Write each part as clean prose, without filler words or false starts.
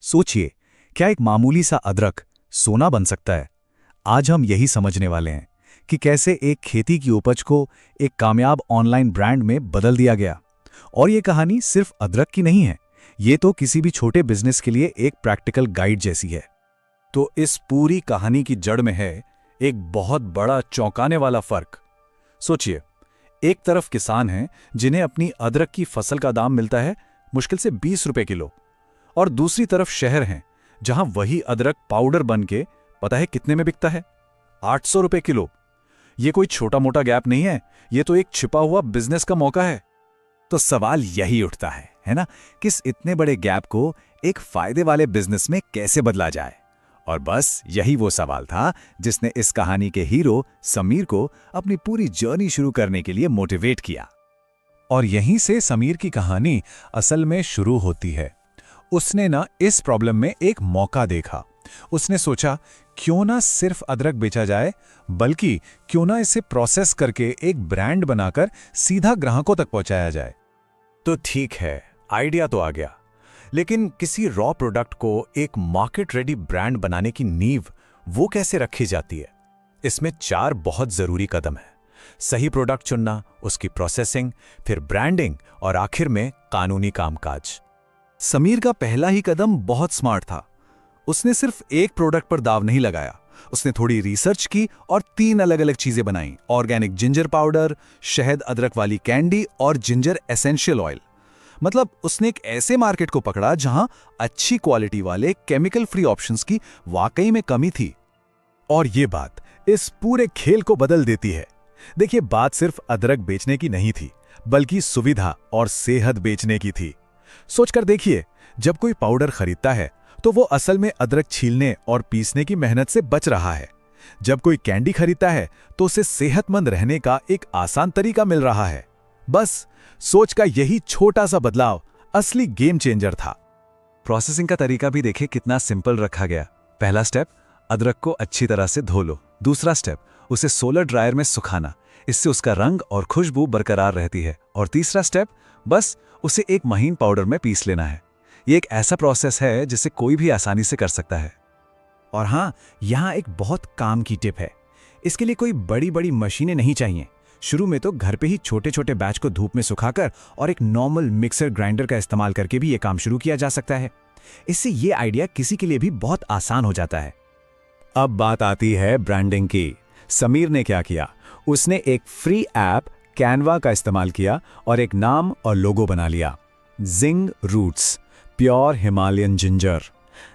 सोचिए, क्या एक मामूली सा अदरक सोना बन सकता है? आज हम यही समझने वाले हैं कि कैसे एक खेती की उपज को एक कामयाब ऑनलाइन ब्रांड में बदल दिया गया। और ये कहानी सिर्फ अदरक की नहीं है, ये तो किसी भी छोटे बिजनेस के लिए एक प्रैक्टिकल गाइड जैसी है। तो इस पूरी कहानी की जड़ में है एक बहुत बड़ा चौंकाने वाला फर्क। सोचिए, एक तरफ किसान हैं जिन्हें अपनी अदरक की फसल का दाम मिलता है मुश्किल से 20 रुपए किलो, और दूसरी तरफ शहर हैं जहां वही अदरक पाउडर बन के पता है कितने में बिकता है? 800 रुपए किलो। ये कोई छोटा मोटा गैप नहीं है, ये तो एक छिपा हुआ बिजनेस का मौका है। तो सवाल यही उठता है ना, किस इतने बड़े गैप को एक फायदे वाले बिजनेस में कैसे बदला जाए? और बस यही वो सवाल था जिसने इस कहानी के हीरो समीर को अपनी पूरी जर्नी शुरू करने के लिए मोटिवेट किया। और यहीं से समीर की कहानी असल में शुरू होती है। उसने ना इस प्रॉब्लम में एक मौका देखा। उसने सोचा, क्यों ना सिर्फ अदरक बेचा जाए, बल्कि क्यों ना इसे प्रोसेस करके एक ब्रांड बनाकर सीधा ग्राहकों तक पहुंचाया जाए। तो ठीक है, आइडिया तो आ गया, लेकिन किसी रॉ प्रोडक्ट को एक मार्केट रेडी ब्रांड बनाने की नींव वो कैसे रखी जाती है? इसमें 4 बहुत जरूरी कदम है। सही प्रोडक्ट चुनना, उसकी प्रोसेसिंग, फिर ब्रांडिंग और आखिर में कानूनी कामकाज। समीर का पहला ही कदम बहुत स्मार्ट था। उसने सिर्फ एक प्रोडक्ट पर दाव नहीं लगाया, उसने थोड़ी रिसर्च की और 3 अलग अलग चीजें बनाई: ऑर्गेनिक जिंजर पाउडर, शहद अदरक वाली कैंडी और जिंजर एसेंशियल ऑयल। मतलब उसने एक ऐसे मार्केट को पकड़ा जहां अच्छी क्वालिटी वाले केमिकल फ्री ऑप्शंस की वाकई में कमी थी। और ये बात इस पूरे खेल को बदल देती है। देखिए, बात सिर्फ अदरक बेचने की नहीं थी, बल्कि सुविधा और सेहत बेचने की थी। सोचकर देखिए, जब कोई पाउडर खरीदता है तो वो असल में अदरक छीलने और पीसने की मेहनत से बच रहा है। जब कोई कैंडी खरीदता है तो उसे सेहतमंद रहने का एक आसान तरीका मिल रहा है। बस सोच का यही छोटा सा बदलाव असली गेम चेंजर था। प्रोसेसिंग का तरीका भी देखिए कितना सिंपल रखा गया। पहला स्टेप, अदरक को अच्छी तरह से धो लो। दूसरा स्टेप, उसे सोलर ड्रायर में सुखाना, इससे उसका रंग और खुशबू बरकरार रहती है। और तीसरा स्टेप, बस उसे एक महीन पाउडर में पीस लेना है। ये एक ऐसा प्रोसेस है जिसे कोई भी आसानी से कर सकता है। और हाँ, यहाँ एक बहुत काम की टिप है। इसके लिए कोई बड़ी बड़ी मशीनें नहीं चाहिए। शुरू में तो घर पे ही छोटे छोटे बैच को धूप में सुखाकर और एक नॉर्मल मिक्सर ग्राइंडर का इस्तेमाल करके भी ये काम शुरू किया जा सकता है। इससे ये आइडिया किसी के लिए भी बहुत आसान हो जाता है। अब बात आती है ब्रांडिंग की। समीर ने क्या किया? उसने एक फ्री ऐप कैनवा का इस्तेमाल किया और एक नाम और लोगो बना लिया, जिंग रूट्स, प्योर हिमालयन जिंजर।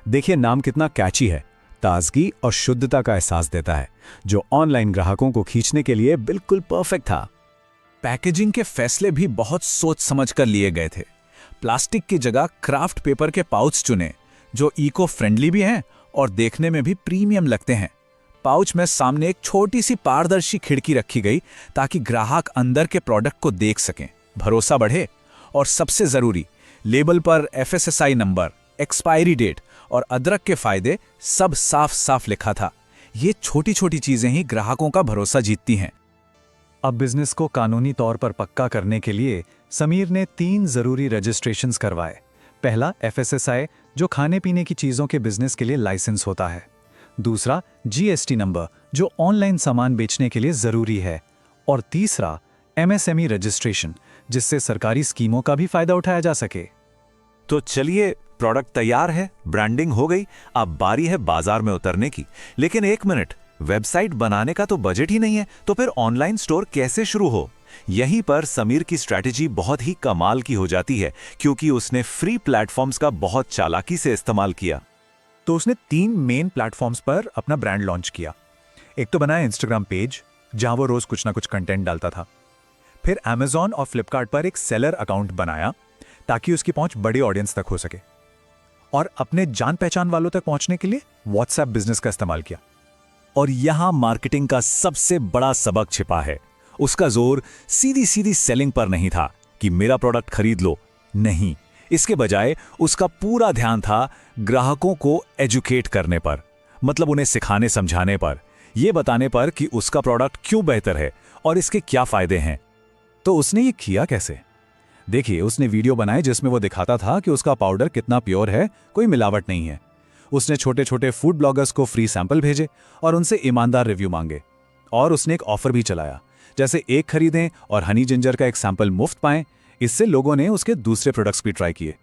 देखिए, नाम कितना कैची है, ताजगी और शुद्धता का एहसास देता है, जो ऑनलाइन ग्राहकों को खींचने के लिए बिल्कुल परफेक्ट था। पैकेजिंग के फैसले भी बहुत सोच समझ कर लिए गए थे। प्लास्टिक की जगह क्राफ्ट पेपर के पाउच चुने, जो इको फ्रेंडली भी हैं और देखने में भी प्रीमियम लगते हैं। पाउच में सामने एक छोटी सी पारदर्शी खिड़की रखी गई ताकि ग्राहक अंदर के प्रोडक्ट को देख सकें, भरोसा बढ़े। और सबसे जरूरी, लेबल पर FSSAI नंबर, एक्सपायरी डेट और अदरक के फायदे सब साफ साफ लिखा था। ये छोटी छोटी चीजें ही ग्राहकों का भरोसा जीतती हैं। अब बिजनेस को कानूनी तौर पर पक्का करने के लिए समीर ने 3 जरूरी रजिस्ट्रेशंस करवाए। पहला, FSSAI, जो खाने पीने की चीजों के बिजनेस के लिए लाइसेंस होता है। दूसरा, GST नंबर, जो ऑनलाइन सामान बेचने के लिए जरूरी है। और तीसरा, MSME रजिस्ट्रेशन, जिससे सरकारी स्कीमों का भी फायदा उठाया जा सके। तो चलिए, प्रोडक्ट तैयार है, ब्रांडिंग हो गई, अब बारी है बाजार में उतरने की। लेकिन एक मिनट, वेबसाइट बनाने का तो बजट ही नहीं है, तो फिर ऑनलाइन स्टोर कैसे शुरू हो? यहीं पर समीर की स्ट्रैटेजी बहुत ही कमाल की हो जाती है, क्योंकि उसने फ्री प्लेटफॉर्म्स का बहुत चालाकी से इस्तेमाल किया। तो उसने 3 मेन प्लेटफॉर्म्स पर अपना ब्रांड लॉन्च किया। एक तो बनाया इंस्टाग्राम पेज, जहां वो रोज कुछ ना कुछ कंटेंट डालता था। फिर Amazon और फ्लिपकार्ट पर एक सेलर अकाउंट बनाया ताकि उसकी पहुंच बड़ी ऑडियंस तक हो सके। और अपने जान पहचान वालों तक पहुंचने के लिए व्हाट्सएप बिजनेस का इस्तेमाल किया। और यहां मार्केटिंग का सबसे बड़ा सबक छिपा है। उसका जोर सीधी सीधी सेलिंग पर नहीं था कि मेरा प्रोडक्ट खरीद लो, नहीं। इसके बजाय उसका पूरा ध्यान था ग्राहकों को एजुकेट करने पर, मतलब उन्हें सिखाने समझाने पर, यह बताने पर कि उसका प्रोडक्ट क्यों बेहतर है और इसके क्या फायदे हैं। तो उसने ये किया कैसे? देखिए, उसने वीडियो बनाए जिसमें वो दिखाता था कि उसका पाउडर कितना प्योर है, कोई मिलावट नहीं है। उसने छोटे छोटे फूड ब्लॉगर्स को फ्री सैंपल भेजे और उनसे ईमानदार रिव्यू मांगे। और उसने एक ऑफर भी चलाया, जैसे एक खरीदें और हनी जिंजर का एक सैंपल मुफ्त पाएं। इससे लोगों ने उसके दूसरे प्रोडक्ट्स भी ट्राई किए।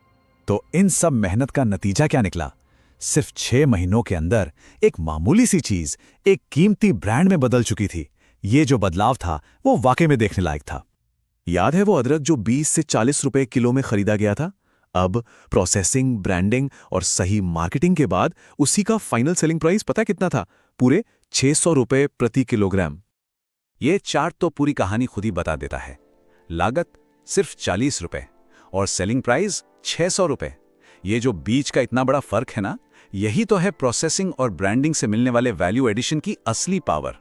तो इन सब मेहनत का नतीजा क्या निकला? सिर्फ 6 महीनों के अंदर एक मामूली सी चीज एक कीमती ब्रांड में बदल चुकी थी। ये जो बदलाव था वो वाकई में देखने लायक था। याद है वो अदरक जो 20 से 40 रुपए किलो में खरीदा गया था? अब प्रोसेसिंग, ब्रांडिंग और सही मार्केटिंग के बाद उसी का फाइनल सेलिंग प्राइस पता कितना था? पूरे 600 रुपए प्रति किलोग्राम। ये चार्ट तो पूरी कहानी खुद ही बता देता है। लागत सिर्फ 40 रुपए और सेलिंग प्राइस 600 रुपए। ये जो बीच का इतना बड़ा फर्क है ना, यही तो है प्रोसेसिंग और ब्रांडिंग से मिलने वाले वैल्यू एडिशन की असली पावर।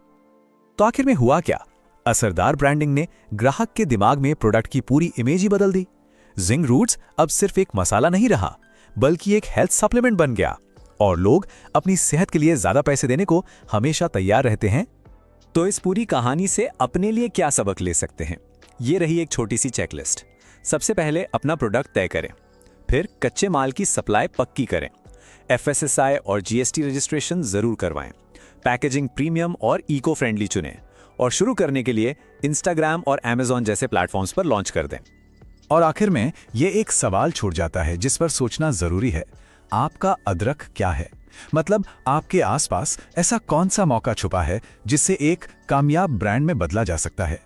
तो आखिर में हुआ क्या? असरदार ब्रांडिंग ने ग्राहक के दिमाग में प्रोडक्ट की पूरी इमेज ही बदल दी। जिंक रूट्स अब सिर्फ एक मसाला नहीं रहा, बल्कि एक हेल्थ सप्लीमेंट बन गया और लोग अपनी सेहत के लिए ज्यादा पैसे देने को हमेशा तैयार रहते हैं। तो इस पूरी कहानी से अपने लिए क्या सबक ले सकते हैं? ये रही एक छोटी सी चेकलिस्ट। सबसे पहले अपना प्रोडक्ट तय करें, फिर कच्चे माल की सप्लाई पक्की करें, FSSAI और GST रजिस्ट्रेशन जरूर करवाएं, पैकेजिंग प्रीमियम और इको फ्रेंडली चुनें और शुरू करने के लिए इंस्टाग्राम और Amazon जैसे प्लेटफॉर्म्स पर लॉन्च कर दें। और आखिर में ये एक सवाल छूट जाता है जिस पर सोचना जरूरी है। आपका अदरक क्या है? मतलब आपके आसपास ऐसा कौन सा मौका छुपा है जिससे एक कामयाब ब्रांड में बदला जा सकता है?